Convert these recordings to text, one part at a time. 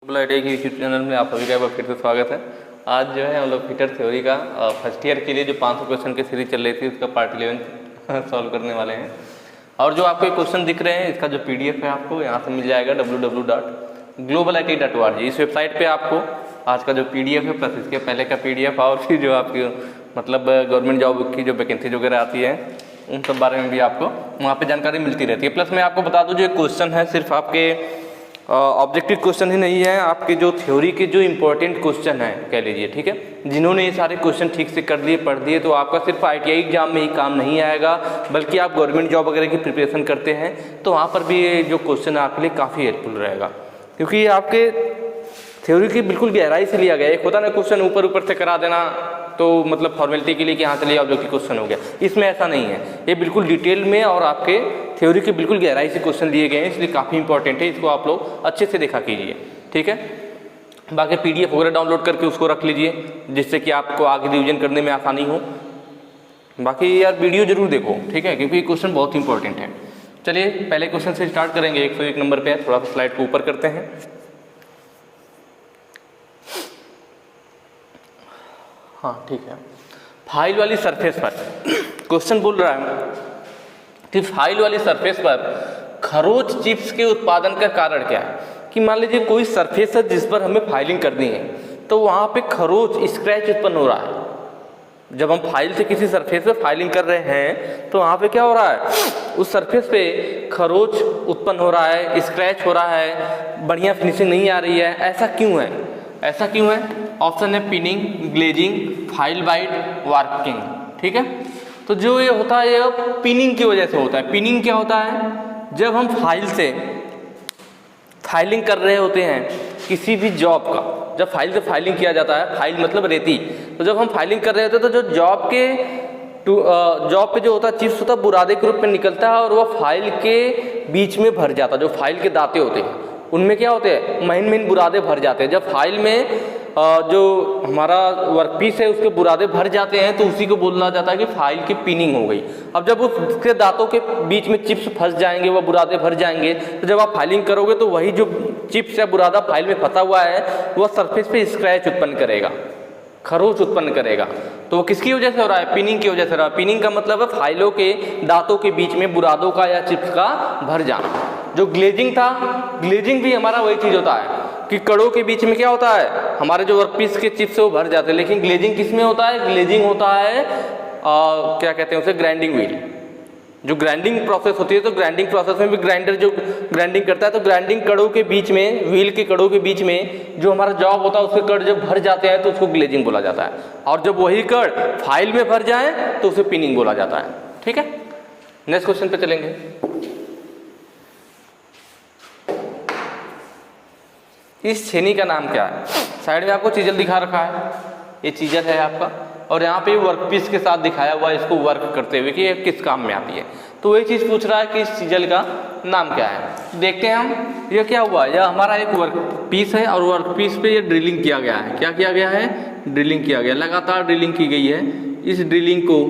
IT की YouTube channel में आप सभी का एक बार फिर से स्वागत है। आज जो है हम लोग फिटर थ्योरी का फर्स्ट ईयर के लिए जो 500 क्वेश्चन की सीरीज चल रही थी उसका पार्ट 11 सॉल्व करने वाले हैं। और जो आपको क्वेश्चन दिख रहे हैं इसका जो पीडीएफ है आपको यहाँ से मिल जाएगा www.globalit.org। इस वेबसाइट पे आपको आज का जो पीडीएफ है प्लस इसके पहले का पीडीएफ और फिर जो आपकी मतलब गवर्नमेंट जॉब की जो वैकेंसी वगैरह आती है उन सब बारे में भी आपको वहाँ पे जानकारी मिलती रहती है। प्लस मैं आपको बता दूँ जो क्वेश्चन है सिर्फ आपके ऑब्जेक्टिव क्वेश्चन ही नहीं है, आपके जो थ्योरी के जो इंपॉर्टेंट क्वेश्चन है कह लीजिए, ठीक है। जिन्होंने ये सारे क्वेश्चन ठीक से कर दिए पढ़ दिए तो आपका सिर्फ आईटीआई एग्जाम में ही काम नहीं आएगा, बल्कि आप गवर्नमेंट जॉब वगैरह की प्रिपरेशन करते हैं तो वहाँ पर भी ये जो क्वेश्चन है आपके लिए काफ़ी हेल्पफुल रहेगा, क्योंकि ये आपके थ्योरी की बिल्कुल गहराई से लिया गया। एक होता ना क्वेश्चन ऊपर ऊपर से करा देना तो मतलब फॉर्मेलिटी के लिए कि हाँ चलिए ऑब्जेक्टिव क्वेश्चन हो गया, इसमें ऐसा नहीं है। ये बिल्कुल डिटेल में और आपके थ्योरी के बिल्कुल गहराई से क्वेश्चन लिए गए हैं, इसलिए काफ़ी इंपॉर्टेंट है। इसको आप लोग अच्छे से देखा कीजिए, ठीक है। बाकी पीडीएफ वगैरह डाउनलोड करके उसको रख लीजिए जिससे कि आपको आगे रिविजन करने में आसानी हो। बाकी यार वीडियो जरूर देखो, ठीक है, क्योंकि क्वेश्चन बहुत इंपॉर्टेंट है। चलिए पहले क्वेश्चन से स्टार्ट करेंगे। 101 नंबर पे थोड़ा सा स्लाइड को ऊपर करते हैं। हाँ ठीक है। फाइल वाली सरफेस पर क्वेश्चन बोल रहा है कि फाइल वाली सरफेस पर खरोच चिप्स के उत्पादन का कारण क्या है। कि मान लीजिए कोई सरफेस है जिस पर हमें फाइलिंग करनी है तो वहाँ पे खरोच स्क्रैच उत्पन्न हो रहा है। जब हम फाइल से किसी सरफेस पे फाइलिंग कर रहे हैं तो वहाँ पे क्या हो रहा है, उस सरफेस पे खरोच उत्पन्न हो रहा है, स्क्रैच हो रहा है, बढ़िया फिनिशिंग नहीं आ रही है। ऐसा क्यों है? ऐसा क्यों है? ऑप्शन है pinning, glazing, file bite, warping, ठीक है। तो जो ये होता है ये पिनिंग की वजह से होता है। पिनिंग क्या होता है? जब हम फाइल से फाइलिंग कर रहे होते हैं किसी भी जॉब का, जब फाइल से फाइलिंग किया जाता है, फाइल मतलब रेती, तो जब हम फाइलिंग कर रहे होते हैं तो जो जॉब पे जो होता है चिप्स होता है बुरादे के रूप में निकलता है और वह फाइल के बीच में भर जाता है। जो फाइल के दांते होते हैं उनमें क्या होते हैं, महीन महीन बुरादे भर जाते हैं। जब फाइल में जो हमारा वर्कपीस है उसके बुरादे भर जाते हैं तो उसी को बोला जाता है कि फाइल की पिनिंग हो गई। अब जब उसके दांतों के बीच में चिप्स फंस जाएंगे, वह बुरादे भर जाएंगे, तो जब आप फाइलिंग करोगे तो वही जो चिप्स या बुरादा फाइल में फंसा हुआ है वह सरफेस पे स्क्रैच उत्पन्न करेगा, खरोच उत्पन्न करेगा। तो वो किसकी वजह से हो रहा है? पिनिंग की वजह से हो रहा है। पिनिंग का मतलब है फाइलों के दांतों के बीच में बुरादों का या चिप्स का भर जाना। जो ग्लेजिंग था, ग्लेजिंग भी हमारा वही चीज होता है कि कड़ों के बीच में क्या होता है, हमारे जो वर्कपीस के चिप्स है वो भर जाते हैं। लेकिन ग्लेजिंग किस में होता है? ग्लेजिंग होता है क्या कहते हैं उसे, ग्राइंडिंग व्हील। जो ग्राइंडिंग प्रोसेस होती है तो ग्राइंडिंग प्रोसेस में भी ग्राइंडर जो ग्राइंडिंग करता है तो ग्राइंडिंग कड़ों के बीच में, व्हील के कड़ों के बीच में जो हमारा जॉब होता है उसके कड़ जब भर जाते हैं तो उसको ग्लेजिंग बोला जाता है। और जब वही कड़ फाइल में भर जाए तो उसे पिनिंग बोला जाता है, ठीक है। नेक्स्ट क्वेश्चन पे चलेंगे। इस छेनी का नाम क्या है? साइड में आपको चीजल दिखा रखा है, ये चीजल है आपका, और यहाँ पे वर्कपीस के साथ दिखाया हुआ है इसको वर्क करते हुए कि ये किस काम में आती है। तो वही चीज पूछ रहा है कि इस चीजल का नाम क्या है। देखते हैं हम, ये क्या हुआ, यह हमारा एक वर्कपीस है और वर्कपीस पे ये ड्रिलिंग किया गया है। क्या किया गया है? ड्रिलिंग किया गया, लगातार ड्रिलिंग की गई है। इस ड्रिलिंग को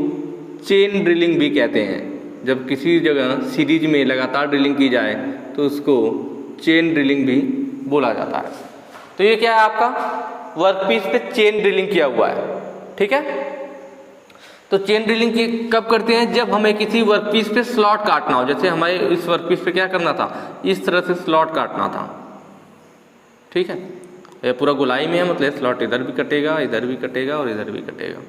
चेन ड्रिलिंग भी कहते हैं। जब किसी जगह सीरीज में लगातार ड्रिलिंग की जाए तो उसको चेन ड्रिलिंग भी बोला जाता है। तो ये क्या है आपका, वर्कपीस पे चेन ड्रिलिंग किया हुआ है, ठीक है। तो चेन ड्रिलिंग कब करते हैं? जब हमें किसी वर्कपीस पे स्लॉट काटना हो। जैसे हमें इस वर्कपीस पे क्या करना था, इस तरह से स्लॉट काटना था, ठीक है। ये पूरा गोलाई में है, मतलब स्लॉट इधर भी कटेगा, इधर भी कटेगा और इधर भी कटेगा।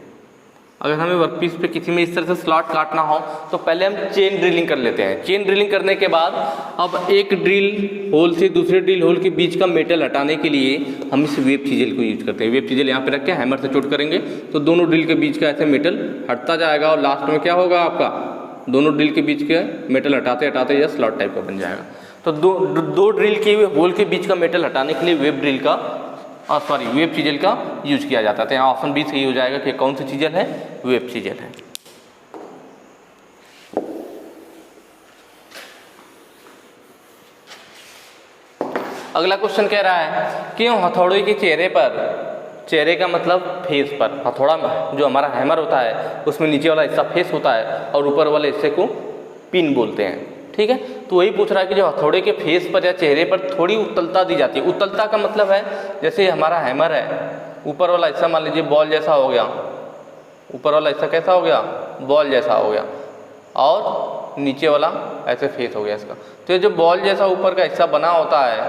अगर हमें वर्कपीस पे किसी में इस तरह से स्लॉट काटना हो तो पहले हम चेन ड्रिलिंग कर लेते हैं। चेन ड्रिलिंग करने के बाद अब एक ड्रिल होल से दूसरे ड्रिल होल के बीच का मेटल हटाने के लिए हम इस वेब चीजल को यूज करते हैं। वेब चीजल यहाँ पे रख के हैमर से चोट करेंगे तो दोनों ड्रिल के बीच का ऐसे मेटल हटता जाएगा और लास्ट में क्या होगा आपका, दोनों ड्रिल के बीच के मेटल हटाते हटाते यह स्लॉट टाइप का बन जाएगा। तो दो ड्रिल के होल के बीच का मेटल हटाने के लिए वेब ड्रिल का वेब चीजल का यूज किया जाता है। तो यहाँ ऑप्शन बी सही हो जाएगा कि कौन सी चीजल है, वेब चीजल है। अगला क्वेश्चन कह रहा है कि हथौड़े के चेहरे का मतलब फेस पर, हथौड़ा जो हमारा हैमर होता है उसमें नीचे वाला हिस्सा फेस होता है और ऊपर वाले हिस्से को पिन बोलते हैं। ठीक है। तो वही पूछ रहा है कि जो हथौड़े के फेस पर या चेहरे पर थोड़ी उत्तलता दी जाती है, उत्तलता का मतलब है जैसे हमारा हैमर है, ऊपर वाला हिस्सा मान लीजिए बॉल जैसा हो गया, ऊपर वाला हिस्सा कैसा हो गया, बॉल जैसा हो गया, और नीचे वाला ऐसे फेस हो गया इसका। तो ये जो बॉल जैसा ऊपर का हिस्सा बना होता है,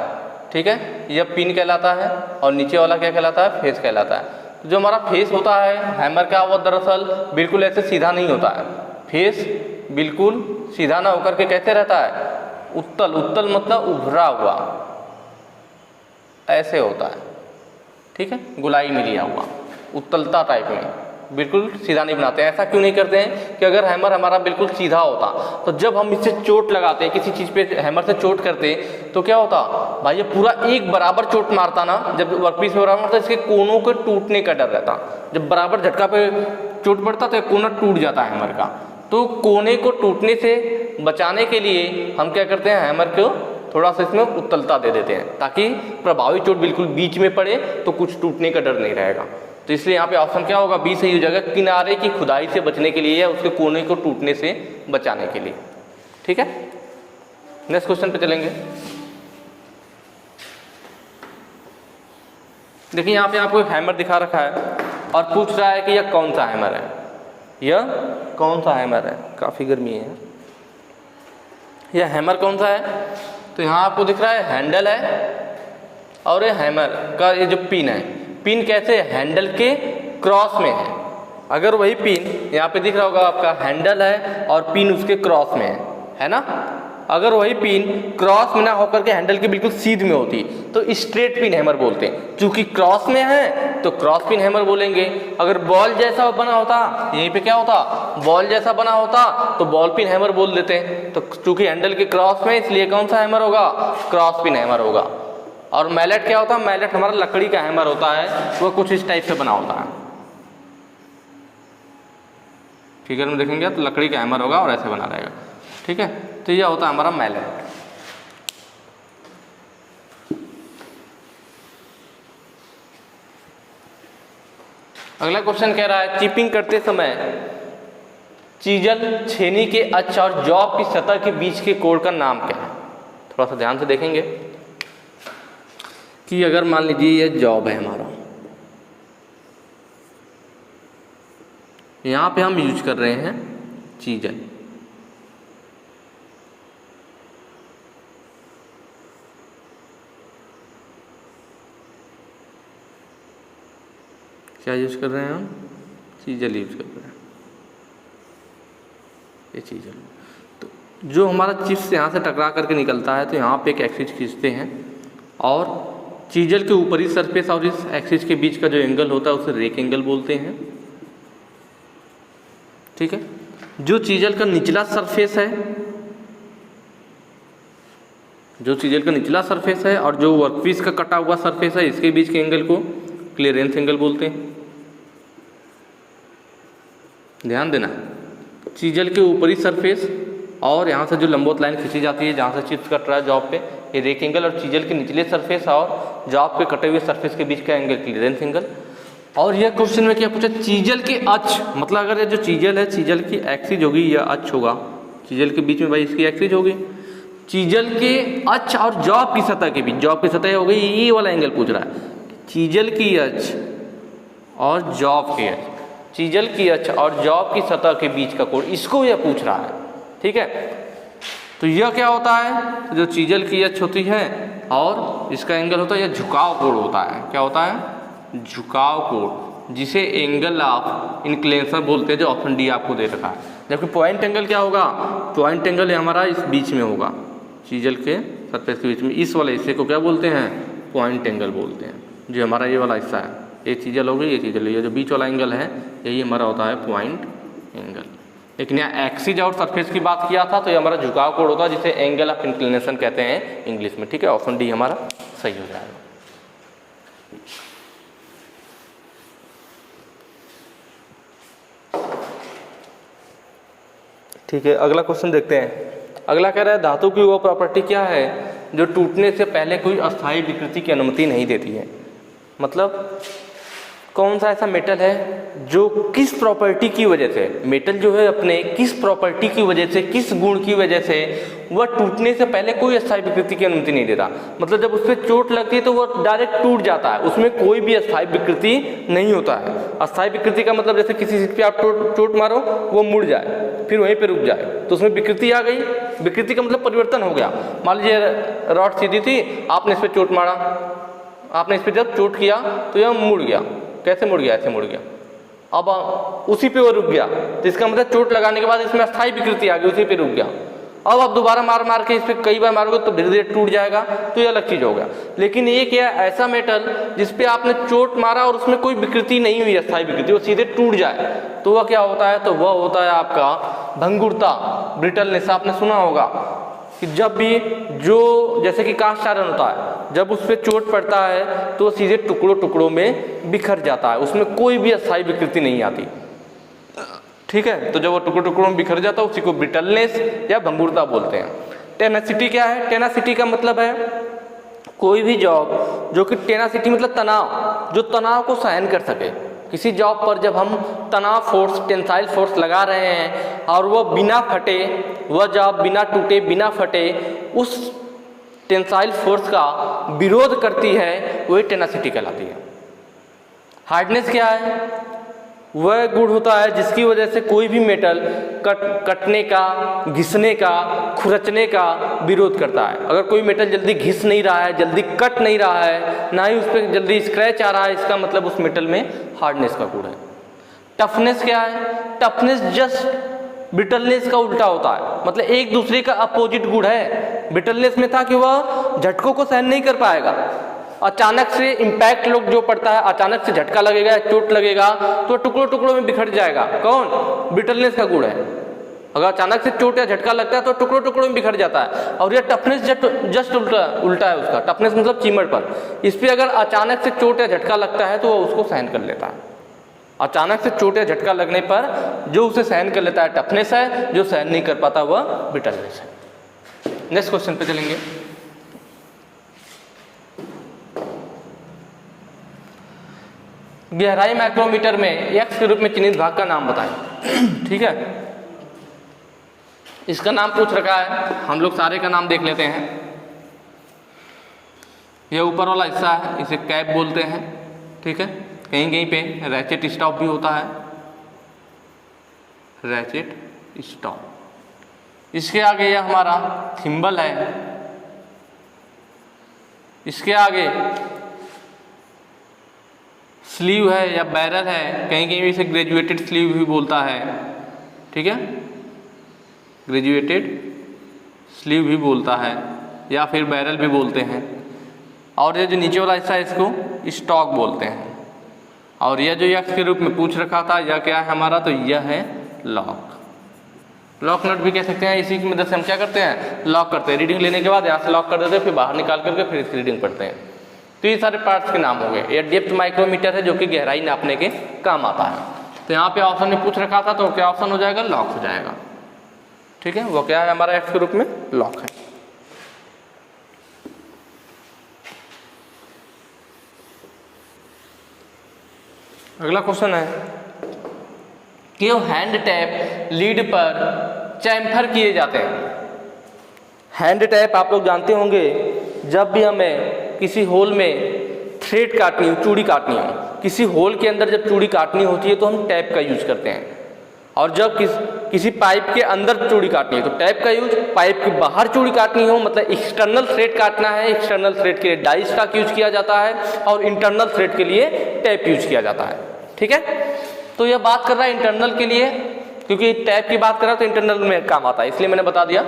ठीक है, यह पिन कहलाता है, और नीचे वाला क्या कहलाता है, फेस कहलाता है। तो जो हमारा फेस होता है हैमर का, वो दरअसल बिल्कुल ऐसे सीधा नहीं होता है, फेस बिल्कुल सीधा ना होकर के कैसे रहता है, उत्तल, उत्तल मतलब उभरा हुआ, ऐसे होता है, ठीक है, गुलाई में लिया हुआ, उत्तलता टाइप में, बिल्कुल सीधा नहीं बनाते हैं। ऐसा क्यों नहीं करते हैं कि अगर हैमर हमारा बिल्कुल सीधा होता तो जब हम इससे चोट लगाते, किसी चीज़ पे हैमर से चोट करते, तो क्या होता भाई, ये पूरा एक बराबर चोट मारता ना, जब वर्कपीस पे बराबर मारता, इसके कोनों के टूटने का डर रहता। जब बराबर झटका पे चोट पड़ता तो कोना टूट जाता है हैमर का। तो कोने को टूटने से बचाने के लिए हम क्या करते हैं, हैमर को थोड़ा सा इसमें उत्तलता दे देते हैं, ताकि प्रभावी चोट बिल्कुल बीच में पड़े तो कुछ टूटने का डर नहीं रहेगा। तो इसलिए यहाँ पे ऑप्शन क्या होगा, बी सही हो जाएगा, किनारे की खुदाई से बचने के लिए या उसके कोने को टूटने से बचाने के लिए। ठीक है, नेक्स्ट क्वेश्चन पे चलेंगे। देखिए यहाँ पे आपको एक हैमर दिखा रखा है और पूछ रहा है कि यह कौन सा हैमर है, यह कौन सा हैमर है, काफ़ी गर्मी है, यह हैमर कौन सा है। तो यहाँ आपको दिख रहा है हैंडल है, और ये हैमर का ये जो पिन है, पिन कैसे हैंडल के क्रॉस में है। अगर वही पिन यहाँ पे दिख रहा होगा आपका, हैंडल है और पिन उसके क्रॉस में है ना। अगर वही पिन क्रॉस में ना होकर के हैंडल के बिल्कुल सीध में होती तो स्ट्रेट पिन हैमर बोलते हैं। चूंकि क्रॉस में है तो क्रॉस पिन हैमर बोलेंगे। अगर बॉल जैसा बना होता, यहीं पे क्या होता, बॉल जैसा बना होता, तो बॉल पिन हैमर बोल देते हैं। तो चूंकि हैंडल के क्रॉस में, इसलिए कौन सा हैमर होगा, क्रॉस पिन हैमर होगा। और मैलेट क्या होता है, मैलेट हमारा लकड़ी का हैमर होता है, वो कुछ इस टाइप से बना होता है। फिगर में देखेंगे तो लकड़ी का हैमर होगा और ऐसे बना रहेगा। ठीक है, तो यह होता है हमारा मैलेट। अगला क्वेश्चन कह रहा है, चिपिंग करते समय चीजल, छेनी के अक्ष और जॉब की सतह के बीच के कोण का नाम क्या है। थोड़ा सा ध्यान से देखेंगे कि अगर मान लीजिए ये जॉब है हमारा, यहाँ पे हम यूज कर रहे हैं चीजल, क्या यूज कर रहे हैं हम, चीजल यूज कर रहे हैं, ये चीजल। तो जो हमारा चिप्स यहाँ से टकरा करके निकलता है तो यहाँ पे एक एक्सिस खींचते हैं और चीजल के ऊपरी सरफेस और इस एक्सिस के बीच का जो एंगल होता है उसे रेक एंगल बोलते हैं। ठीक है, जो चीजल का निचला सरफेस है, जो चीजल का निचला सरफेस है और जो वर्कपीस का कटा हुआ सरफेस है, इसके बीच के एंगल को क्लियरेंस एंगल बोलते हैं। ध्यान देना, चीजल के ऊपरी सरफेस और यहाँ से जो लंबवत लाइन खींची जाती है जहाँ से चिप्स कट रहा है जॉब पे, ये रेक एंगल, और चीजल के निचले सरफेस और जॉब पे कटे हुए सरफेस के बीच का एंगल क्लियरेंस एंगल। और यह क्वेश्चन में क्या पूछा, चीजल के अक्ष, मतलब अगर ये जो चीजल है, चीजल की एक्सिस होगी, यह अक्ष होगा, चीजल के बीच में भाई इसकी एक्सिस होगी, चीजल के अक्ष और जॉब की सतह के बीच, जॉब की सतह हो गई, ये वाला एंगल पूछ रहा है, चीजल की अक्ष और जॉब के अक्ष, चीजल की अक्ष और जॉब की सतह के बीच का कोण, इसको यह पूछ रहा है। ठीक है, तो यह क्या होता है, जो चीजल की अक्ष होती है और इसका एंगल होता है, यह झुकाव कोण होता है। क्या होता है, झुकाव कोण, जिसे एंगल ऑफ इंक्लिनेशन बोलते हैं, जो ऑप्शन डी आपको दे रखा है। जबकि पॉइंट एंगल क्या होगा, पॉइंट एंगल हमारा इस बीच में होगा, चीजल के सरफेस के बीच में, इस वाले हिस्से को क्या बोलते हैं, पॉइंट एंगल बोलते हैं। जो हमारा ये वाला हिस्सा है, ये चीजल हो गई, ये चीजल, ये जो बीच वाला एंगल है, यही हमारा होता है पॉइंट एंगल। लेकिन यहाँ एक्सिस और सरफेस की बात किया था तो ये हमारा झुकाव कोण होता है, जिसे एंगल ऑफ इंक्लिनेशन कहते हैं इंग्लिश में। ठीक है, ऑप्शन डी हमारा सही हो जाएगा। ठीक है, अगला क्वेश्चन देखते हैं। अगला कह रहा है, धातु की वो प्रॉपर्टी क्या है जो टूटने से पहले कोई अस्थायी विकृति की अनुमति नहीं देती है। मतलब कौन सा ऐसा मेटल है जो किस प्रॉपर्टी की वजह से, मेटल जो है अपने किस प्रॉपर्टी की वजह से, किस गुण की वजह से वह टूटने से पहले कोई अस्थायी विकृति की अनुमति नहीं देता। मतलब जब उस पर चोट लगती है तो वह डायरेक्ट टूट जाता है, उसमें कोई भी अस्थायी विकृति नहीं होता है। अस्थायी विकृति का मतलब जैसे किसी चीज पे आप चोट मारो वो मुड़ जाए फिर वहीं पे रुक जाए, तो उसमें विकृति आ गई। विकृति का मतलब परिवर्तन हो गया। मान लीजिए रॉड सीधी थी, आपने इस पर चोट मारा, आपने इस पर जब चोट किया तो यह मुड़ गया। कैसे मुड़ गया? ऐसे मुड़ गया। अब उसी पे वो रुक गया, तो इसका मतलब चोट लगाने के बाद इसमें अस्थायी विकृति आ गई, उसी पे रुक गया। अब आप दोबारा मार मार के इस पे कई बार मारोगे तो धीरे धीरे टूट जाएगा, तो ये अलग चीज हो गया। लेकिन ये क्या ऐसा मेटल जिसपे आपने चोट मारा और उसमें कोई विकृति नहीं हुई, अस्थायी विकृति, वो सीधे टूट जाए, तो वह क्या होता है? तो वह होता है आपका भंगुरता, ब्रिटलनेस। आपने सुना होगा कि जब भी जो जैसे कि कास्ट आयरन होता है, जब उस पर चोट पड़ता है तो सीधे टुकड़ों टुकड़ों में बिखर जाता है, उसमें कोई भी अस्थायी विकृति नहीं आती। ठीक है, तो जब वो टुकड़ों टुकड़ों में बिखर जाता है उसी को ब्रिटलनेस या भंगुरता बोलते हैं। टेनासिटी क्या है? टेनासिटी का मतलब है कोई भी जॉब जो कि टेनासिटी मतलब तनाव, जो तनाव को सहन कर सके। किसी जॉब पर जब हम तनाव फोर्स, टेंसाइल फोर्स लगा रहे हैं और वह बिना फटे, वह जॉब बिना टूटे बिना फटे उस टेंसाइल फोर्स का विरोध करती है, वही टेनासिटी कहलाती है। हार्डनेस क्या है? वह गुण होता है जिसकी वजह से कोई भी मेटल कटने का, घिसने का, खुरचने का विरोध करता है। अगर कोई मेटल जल्दी घिस नहीं रहा है, जल्दी कट नहीं रहा है, ना ही उस पर जल्दी स्क्रैच आ रहा है, इसका मतलब उस मेटल में हार्डनेस का गुण है। टफनेस क्या है? टफनेस जस्ट ब्रिटलनेस का उल्टा होता है, मतलब एक दूसरे का अपोजिट गुण है। ब्रिटलनेस में था कि वह झटकों को सहन नहीं कर पाएगा, अचानक से इम्पैक्ट लोग जो पड़ता है, अचानक से झटका लगेगा, चोट लगेगा तो टुकड़ों टुकड़ों में बिखर जाएगा। कौन? ब्रिटलनेस का गुण है। अगर अचानक से चोट या झटका लगता है तो टुकड़ों टुकड़ों में बिखर जाता है। और यह टफनेस जस्ट उल्टा है उसका। टफनेस मतलब चीमड़ पर। इस पर अगर अचानक से चोट या झटका लगता है तो वह उसको सहन कर लेता है। अचानक से चोट या झटका लगने पर जो उसे सहन कर लेता है टफनेस है, जो सहन नहीं कर पाता वह ब्रिटलनेस है। नेक्स्ट क्वेश्चन पे चलेंगे। गहराई माइक्रोमीटर में x के रूप में चिन्हित भाग का नाम बताएं। ठीक है, इसका नाम पूछ रखा है, हम लोग सारे का नाम देख लेते हैं। यह ऊपर वाला हिस्सा है, इसे कैप बोलते हैं। ठीक है, कहीं कहीं पे रैचेट स्टॉप भी होता है, रैचेट स्टॉप। इसके आगे यह हमारा थिम्बल है, इसके आगे स्लीव है या बैरल है, कहीं कहीं इसे ग्रेजुएटेड स्लीव भी बोलता है। ठीक है, ग्रेजुएटेड स्लीव भी बोलता है या फिर बैरल भी बोलते हैं। और ये जो नीचे वाला हिस्सा है इसको स्टॉक बोलते हैं। और यह जो यक्स के रूप में पूछ रखा था, यह क्या है हमारा? तो यह है लॉक। लॉक नट भी कह सकते हैं। इसी की मदद से हम क्या करते हैं? लॉक करते हैं। रीडिंग लेने के बाद यहाँ से लॉक कर देते हैं, फिर बाहर निकाल करके फिर इसकी रीडिंग पढ़ते हैं। तो ये सारे पार्ट्स के नाम हो गए। यह डेप्थ माइक्रोमीटर है जो कि गहराई नापने के काम आता है। तो यहाँ पे ऑप्शन में पूछ रखा था, तो क्या ऑप्शन हो जाएगा? लॉक हो जाएगा। ठीक है, वो क्या है हमारा एक्स के रूप में? लॉक है। अगला क्वेश्चन है कि हैंड टैप लीड पर चैम्फर किए जाते हैं। हैंड टैप आप लोग जानते होंगे, जब भी हमें किसी होल में थ्रेड काटनी हो, चूड़ी काटनी हो, किसी होल के अंदर जब चूड़ी काटनी होती है तो हम टैप का यूज करते हैं। और जब किसी पाइप के अंदर चूड़ी काटनी है तो टैप का यूज, पाइप के बाहर चूड़ी काटनी हो मतलब एक्सटर्नल थ्रेड काटना है, एक्सटर्नल थ्रेड के लिए डाई स्टॉक यूज किया जाता है और इंटरनल थ्रेड के लिए टैप यूज किया जाता है। ठीक है, तो यह बात कर रहा है इंटरनल के लिए, क्योंकि टैप की बात कर रहा है तो इंटरनल में काम आता है, इसलिए मैंने बता दिया।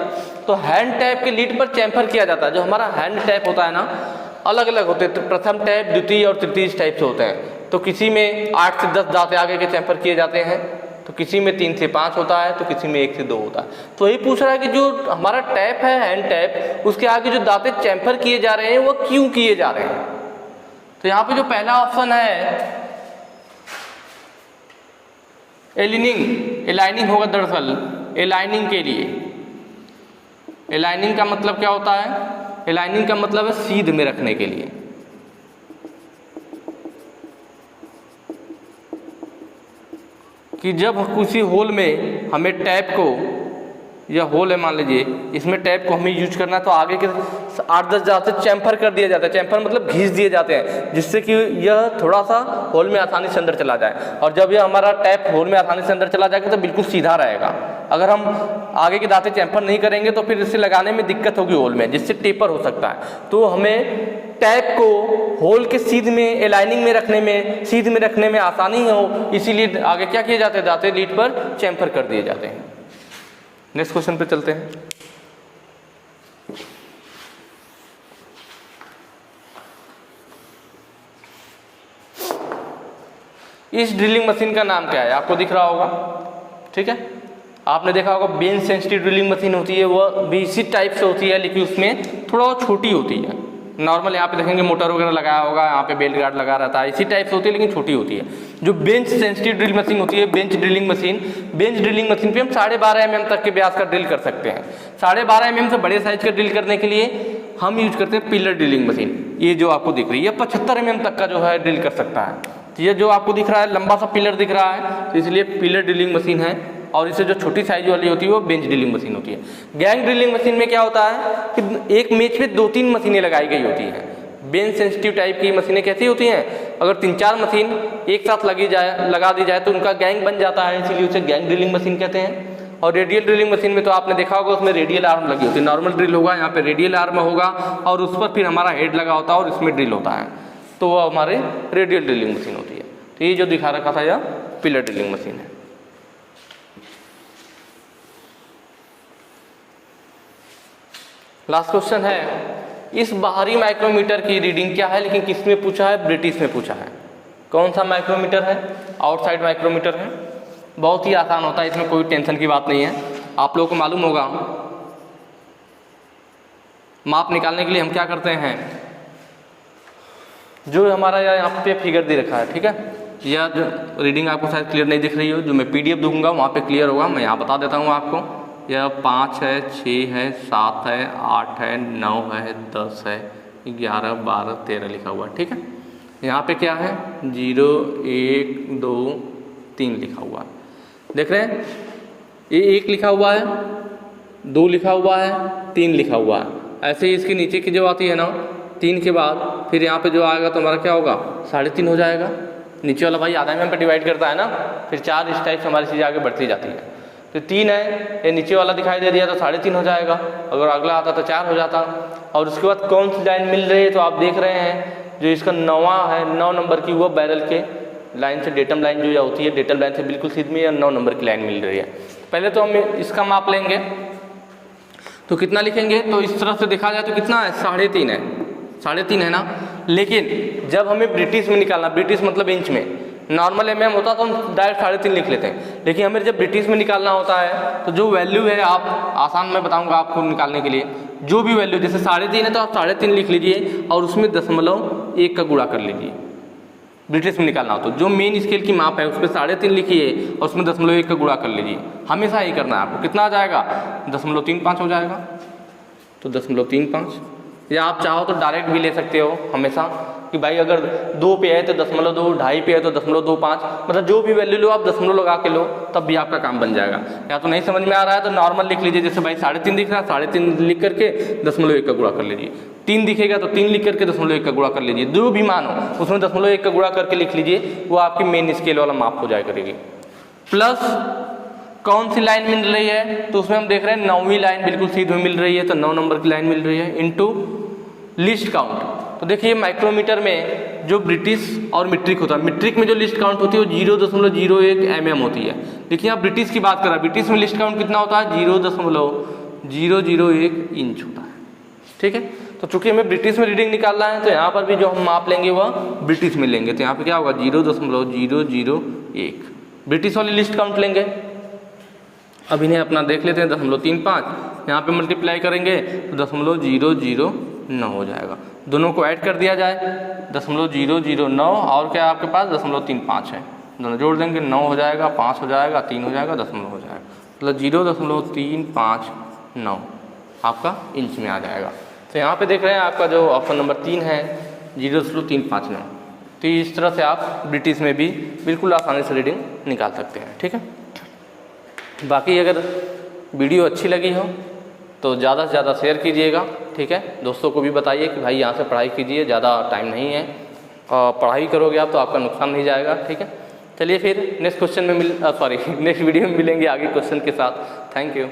तो हैंड टैप के लीड पर चैम्फर किया जाता है। जो हमारा हैंड टैप होता है ना, अलग अलग होते हैं। तो प्रथम टैप, द्वितीय और तृतीय टाइप से होते हैं। तो किसी में 8 से 10 दांत आगे के चैम्फर किए जाते हैं, तो किसी में 3 से 5 होता है, तो किसी में 1 से 2 होता है। तो यही पूछ रहा है कि जो हमारा टैप है हैंड टैप, उसके आगे जो दांते चैम्फर किए जा रहे हैं वो क्यों किए जा रहे हैं? तो यहाँ पे जो पहला ऑप्शन है एलाइनिंग होगा। दरअसल एलाइनिंग के लिए, एलाइनिंग का मतलब क्या होता है? एलाइनिंग का मतलब है सीध में रखने के लिए। कि जब किसी होल में हमें टैप को, यह होल है मान लीजिए, इसमें टैप को हमें यूज करना है तो आगे के 8-10 जाते चैम्फर कर दिया जाता है, चैम्फर मतलब घिस दिए जाते हैं जिससे कि यह थोड़ा सा होल में आसानी से अंदर चला जाए। और जब यह हमारा टैप होल में आसानी से अंदर चला जाएगा तो बिल्कुल सीधा रहेगा। अगर हम आगे के दांते चैम्फर नहीं करेंगे तो फिर इसे लगाने में दिक्कत होगी होल में, जिससे टेपर हो सकता है। तो हमें टैप को होल के सीध में, अलाइनिंग में रखने में, सीध में रखने में आसानी हो, इसीलिए आगे क्या किए जाते हैं, दांते लीड पर चैम्फर कर दिए जाते हैं। नेक्स्ट क्वेश्चन पे चलते हैं। इस ड्रिलिंग मशीन का नाम क्या है, आपको दिख रहा होगा, ठीक है। आपने देखा होगा बेंच सेंसिटिव ड्रिलिंग मशीन होती है, वह भी इसी टाइप से होती है लेकिन उसमें थोड़ा छोटी होती है। नॉर्मल यहाँ पे देखेंगे मोटर वगैरह लगाया होगा, यहाँ पे बेल्ट गार्ड लगा रहता है, इसी टाइप से होती है लेकिन छोटी होती है। जो बेंच सेंसिटिव ड्रिल मशीन होती है, बेंच ड्रिलिंग मशीन पे हम 12.5 mm तक के व्यास का ड्रिल कर सकते हैं। 12.5 mm से बड़े साइज का ड्रिल करने के लिए हम यूज करते हैं पिलर ड्रिलिंग मशीन। ये जो आपको दिख रही है 75 mm तक का जो है ड्रिल कर सकता है। ये जो आपको दिख रहा है लंबा सा पिलर दिख रहा है, तो इसलिए पिलर ड्रिलिंग मशीन है। और इससे जो छोटी साइज वाली होती है वो बेंच ड्रिलिंग मशीन होती है। गैंग ड्रिलिंग मशीन में क्या होता है कि एक मेज पे 2-3 मशीनें लगाई गई होती हैं। बेंच सेंसिटिव टाइप की मशीनें कैसी होती हैं, अगर 3-4 मशीन एक साथ लगा दी जाए तो उनका गैंग बन जाता है, इसीलिए उसे गैंग ड्रिलिंग मशीन कहते हैं। और रेडियल ड्रिलिंग मशीन में तो आपने देखा होगा उसमें रेडियल आर्म लगी होती है। नॉर्मल ड्रिल होगा, यहाँ पे रेडियल आर्म होगा और उस पर फिर हमारा हेड लगा होता है और इसमें ड्रिल होता है, तो वह हमारे रेडियल ड्रिलिंग मशीन होती है। तो ये जो दिखा रखा था यह पिलर ड्रिलिंग मशीन है। लास्ट क्वेश्चन है, इस बाहरी माइक्रोमीटर की रीडिंग क्या है, लेकिन किस में पूछा है, ब्रिटिश में पूछा है। कौन सा माइक्रोमीटर है, आउटसाइड माइक्रोमीटर है। बहुत ही आसान होता है, इसमें कोई टेंशन की बात नहीं है। आप लोगों को मालूम होगा माप निकालने के लिए हम क्या करते हैं, जो हमारा यहाँ पे फिगर दे रखा है, ठीक है, यह जो रीडिंग आपको शायद क्लियर नहीं दिख रही हो, जो मैं PDF दूंगा वहाँ पे क्लियर होगा। मैं यहाँ बता देता हूँ आपको, यह 5 है, 6 है, 7 है, 8 है, 9 है, 10 है, 11, 12, 13 लिखा हुआ, ठीक है। यहाँ पे क्या है 0, 1, 2, 3 लिखा हुआ है, देख रहे हैं। ये 1 लिखा हुआ है, 2 लिखा हुआ है, 3 लिखा हुआ है। ऐसे ही इसके नीचे की जो आती है ना 3 के बाद फिर यहाँ पे जो आएगा तो हमारा क्या होगा 3.5 हो जाएगा। नीचे वाला भाई आधा mm पे डिवाइड करता है ना, फिर 4 इस टाइप से हमारी चीज़ आगे बढ़ती जाती है। तो 3 है, ये नीचे वाला दिखाई दे दिया तो 3.5 हो जाएगा, अगर अगला आता तो 4 हो जाता। और उसके बाद कौन सी लाइन मिल रही है, तो आप देख रहे हैं जो इसका 9वां है, 9 नंबर की, वो बैरल के लाइन से डेटम लाइन जो होती है, डेटम लाइन से बिल्कुल सीध में 9 नंबर की लाइन मिल रही है। पहले तो हम इसका माप लेंगे तो कितना लिखेंगे, तो इस तरफ से देखा जाए तो कितना है 3.5 है, 3.5 है ना। लेकिन जब हमें ब्रिटिश में निकालना, ब्रिटिश मतलब इंच में, नॉर्मल mm होता तो हम डायरेक्ट 3.5 लिख लेते हैं, लेकिन हमें जब ब्रिटिश में निकालना होता है तो जो वैल्यू है, आप आसान मैं बताऊंगा आपको निकालने के लिए, जो भी वैल्यू जैसे 3.5 है तो आप 3.5 लिख लीजिए और उसमें 0.1 का गुणा कर लीजिए। ब्रिटिश में निकालना हो तो जो मेन स्केल की माप है उस पर 3.5 लिखिए और उसमें 0.1 का गुणा कर लीजिए। हमेशा ही करना है आपको। कितना आ जाएगा 0.35 हो जाएगा, तो 0.35, या आप चाहो तो डायरेक्ट भी ले सकते हो हमेशा, कि भाई अगर 2 पे है तो 0.2, 2.5 पे है तो 0.25, मतलब जो भी वैल्यू लो आप 0 लगा के लो तब भी आपका काम बन जाएगा। या तो नहीं समझ में आ रहा है तो नॉर्मल लिख लीजिए, जैसे भाई 3.5 दिख रहा है, 3.5 लिख करके 0.1 का गुणा कर लीजिए। 3 दिखेगा तो 3 लिख करके 0.1 का गुणा कर लीजिए। जो भी मान हो उसमें 0.1 का गुणा करके लिख लीजिए, वो आपकी मेन स्केल वाला माप हो जाए करेगी। प्लस कौन सी लाइन मिल रही है, तो उसमें हम देख रहे हैं 9वीं लाइन बिल्कुल सीधे मिल रही है, तो 9 नंबर की लाइन मिल रही है, इनटू लिस्ट काउंट। तो देखिए माइक्रोमीटर में जो ब्रिटिश और मीट्रिक होता है, मीट्रिक में जो लिस्ट काउंट होती है वो 0.01 mm होती है। देखिए आप ब्रिटिश की बात कर रहा है, ब्रिटिश में लिस्ट काउंट कितना होता है 0.001 इंच होता है, ठीक है। तो चूंकि हमें ब्रिटिश में रीडिंग निकालना है तो यहाँ पर भी जो हम माप लेंगे वह ब्रिटिश में लेंगे, तो यहाँ पे क्या होगा 0.001 ब्रिटिश वाली लिस्ट काउंट लेंगे। अब इन्हें अपना देख लेते हैं 0.35, यहाँ पे मल्टीप्लाई करेंगे तो 0.009 हो जाएगा। दोनों को ऐड कर दिया जाए 0.009 और क्या आपके पास 0.35 है, दोनों जोड़ देंगे 9 हो जाएगा, 5 हो जाएगा, 3 हो जाएगा, 0 हो जाएगा, मतलब 0.359 आपका इंच में आ जाएगा। तो यहाँ पे देख रहे हैं आपका जो ऑप्शन नंबर 3 है 0.359। तो इस तरह से आप ब्रिटिश में भी बिल्कुल आसानी से रीडिंग निकाल सकते हैं। ठीक है, बाकी अगर वीडियो अच्छी लगी हो तो ज़्यादा से ज़्यादा शेयर कीजिएगा। ठीक है, दोस्तों को भी बताइए कि भाई यहाँ से पढ़ाई कीजिए, ज़्यादा टाइम नहीं है और पढ़ाई करोगे आप तो आपका नुकसान नहीं जाएगा। ठीक है, चलिए फिर नेक्स्ट क्वेश्चन में नेक्स्ट वीडियो में मिलेंगे आगे क्वेश्चन के साथ। Thank you.